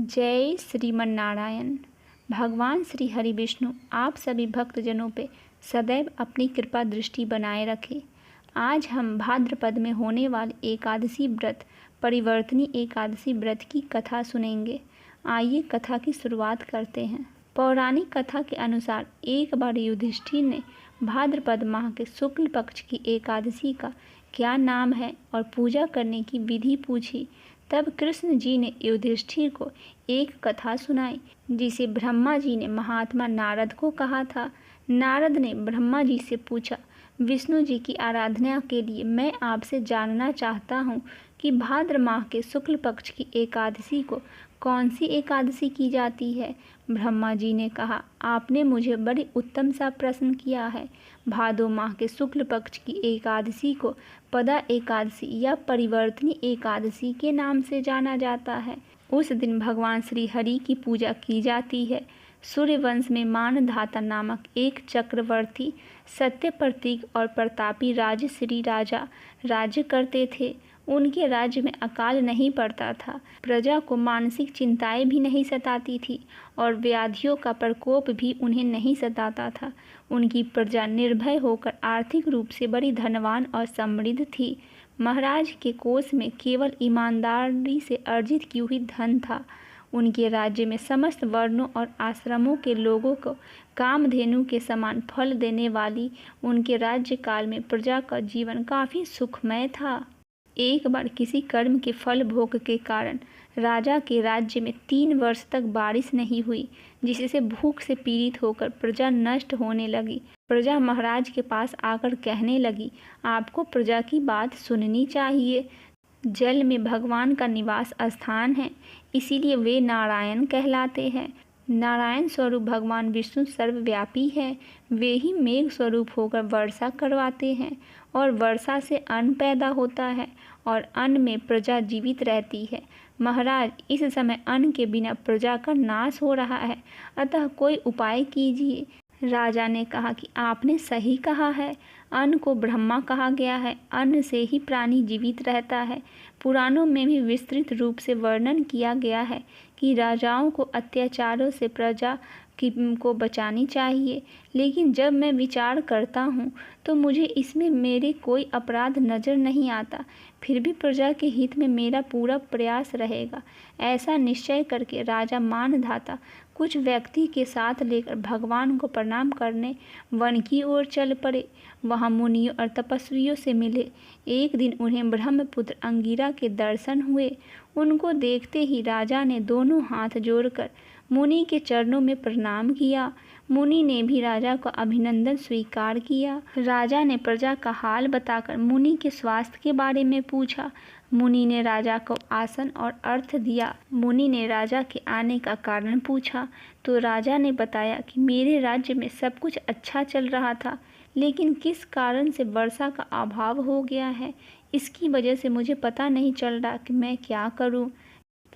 जय श्रीमन्नारायण। भगवान श्री हरि विष्णु आप सभी भक्तजनों पे सदैव अपनी कृपा दृष्टि बनाए रखें। आज हम भाद्रपद में होने वाले एकादशी व्रत परिवर्तनी एकादशी व्रत की कथा सुनेंगे। आइए कथा की शुरुआत करते हैं। पौराणिक कथा के अनुसार एक बार युधिष्ठिर ने भाद्रपद माह के शुक्ल पक्ष की एकादशी का क्या नाम है और पूजा करने की विधि पूछी। तब कृष्ण जी ने युधिष्ठिर को एक कथा सुनाई जिसे ब्रह्मा जी ने महात्मा नारद को कहा था। नारद ने ब्रह्मा जी से पूछा, विष्णु जी की आराधना के लिए मैं आपसे जानना चाहता हूँ कि भाद्र माह के शुक्ल पक्ष की एकादशी को कौन सी एकादशी की जाती है। ब्रह्मा जी ने कहा, आपने मुझे बड़ी उत्तम सा प्रश्न किया है। भादो माह के शुक्ल पक्ष की एकादशी को पदा एकादशी या परिवर्तनी एकादशी के नाम से जाना जाता है। उस दिन भगवान श्री हरि की पूजा की जाती है। सूर्यवंश में मानधाता नामक एक चक्रवर्ती सत्य प्रतीक और प्रतापी राजश्री राजा राज्य करते थे। उनके राज्य में अकाल नहीं पड़ता था, प्रजा को मानसिक चिंताएं भी नहीं सताती थी और व्याधियों का प्रकोप भी उन्हें नहीं सताता था। उनकी प्रजा निर्भय होकर आर्थिक रूप से बड़ी धनवान और समृद्ध थी। महाराज के कोष में केवल ईमानदारी से अर्जित की हुई धन था। उनके राज्य में समस्त वर्णों और आश्रमों के लोगों को कामधेनु के समान फल देने वाली उनके राज्यकाल में प्रजा का जीवन काफ़ी सुखमय था। एक बार किसी कर्म के फल भोग के कारण राजा के राज्य में 3 वर्ष तक बारिश नहीं हुई, जिससे भूख से पीड़ित होकर प्रजा नष्ट होने लगी। प्रजा महाराज के पास आकर कहने लगी, आपको प्रजा की बात सुननी चाहिए। जल में भगवान का निवास स्थान है, इसीलिए वे नारायण कहलाते हैं। नारायण स्वरूप भगवान विष्णु सर्वव्यापी है। वे ही मेघ स्वरूप होकर वर्षा करवाते हैं और वर्षा से अन्न पैदा होता है और अन्न में प्रजा जीवित रहती है। महाराज, इस समय अन्न के बिना प्रजा का नाश हो रहा है, अतः कोई उपाय कीजिए। राजा ने कहा कि आपने सही कहा है। अन्न को ब्रह्मा कहा गया है। अन्न से ही प्राणी जीवित रहता है। पुराणों में भी विस्तृत रूप से वर्णन किया गया है कि राजाओं को अत्याचारों से प्रजा को बचानी चाहिए, लेकिन जब मैं विचार करता हूँ तो मुझे इसमें मेरे कोई अपराध नज़र नहीं आता। फिर भी प्रजा के हित में मेरा पूरा प्रयास रहेगा। ऐसा निश्चय करके राजा मानधाता कुछ व्यक्ति के साथ लेकर भगवान को प्रणाम करने वन की ओर चल पड़े। वहाँ मुनियों और तपस्वियों से मिले। एक दिन उन्हें ब्रह्मपुत्र अंगिरा के दर्शन हुए। उनको देखते ही राजा ने दोनों हाथ जोड़कर मुनि के चरणों में प्रणाम किया। मुनि ने भी राजा को अभिनंदन स्वीकार किया। राजा ने प्रजा का हाल बताकर मुनि के स्वास्थ्य के बारे में पूछा। मुनि ने राजा को आसन और अर्थ दिया। मुनि ने राजा के आने का कारण पूछा तो राजा ने बताया कि मेरे राज्य में सब कुछ अच्छा चल रहा था, लेकिन किस कारण से वर्षा का अभाव हो गया है, इसकी वजह से मुझे पता नहीं चल रहा कि मैं क्या करूं।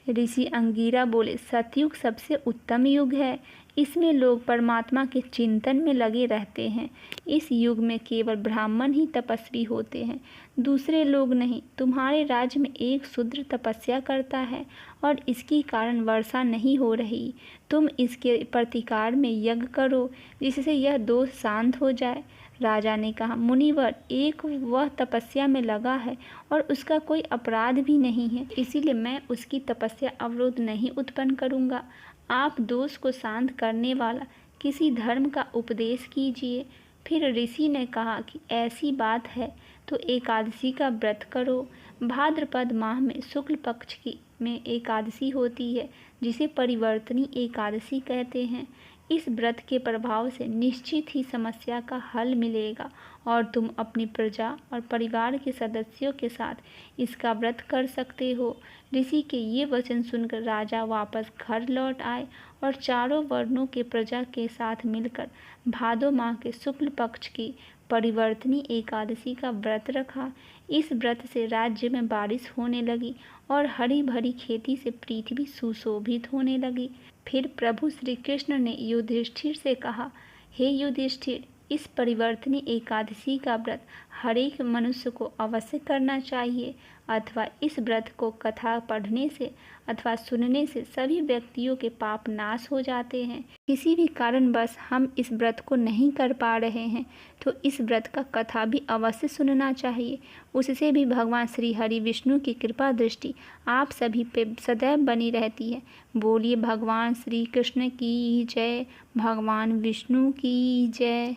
ऋषि अंगिरा बोले, सतयुग सबसे उत्तम युग है। इसमें लोग परमात्मा के चिंतन में लगे रहते हैं। इस युग में केवल ब्राह्मण ही तपस्वी होते हैं, दूसरे लोग नहीं। तुम्हारे राज्य में एक शूद्र तपस्या करता है और इसके कारण वर्षा नहीं हो रही। तुम इसके प्रतिकार में यज्ञ करो, जिससे यह दोष शांत हो जाए। राजा ने कहा, मुनिवर, एक वह तपस्या में लगा है और उसका कोई अपराध भी नहीं है, इसीलिए मैं उसकी तपस्या अवरोध नहीं उत्पन्न करूँगा। आप दोष को शांत करने वाला किसी धर्म का उपदेश कीजिए। फिर ऋषि ने कहा कि ऐसी बात है तो एकादशी का व्रत करो। भाद्रपद माह में शुक्ल पक्ष की में एकादशी होती है, जिसे परिवर्तनी एकादशी कहते हैं। इस व्रत के प्रभाव से निश्चित ही समस्या का हल मिलेगा और तुम अपनी प्रजा और परिवार के सदस्यों के साथ इसका व्रत कर सकते हो। ऋषि के ये वचन सुनकर राजा वापस घर लौट आए और चारों वर्णों के प्रजा के साथ मिलकर भादो माह के शुक्ल पक्ष की परिवर्तनी एकादशी का व्रत रखा। इस व्रत से राज्य में बारिश होने लगी और हरी भरी खेती से पृथ्वी सुशोभित होने लगी। फिर प्रभु श्री कृष्ण ने युधिष्ठिर से कहा, हे युधिष्ठिर, इस परिवर्तनी एकादशी का व्रत हर एक मनुष्य को अवश्य करना चाहिए। अथवा इस व्रत को कथा पढ़ने से अथवा सुनने से सभी व्यक्तियों के पाप नाश हो जाते हैं। किसी भी कारणवश हम इस व्रत को नहीं कर पा रहे हैं तो इस व्रत का कथा भी अवश्य सुनना चाहिए। उससे भी भगवान श्री हरि विष्णु की कृपा दृष्टि आप सभी पे सदैव बनी रहती है। बोलिए भगवान श्री कृष्ण की जय, भगवान विष्णु की जय।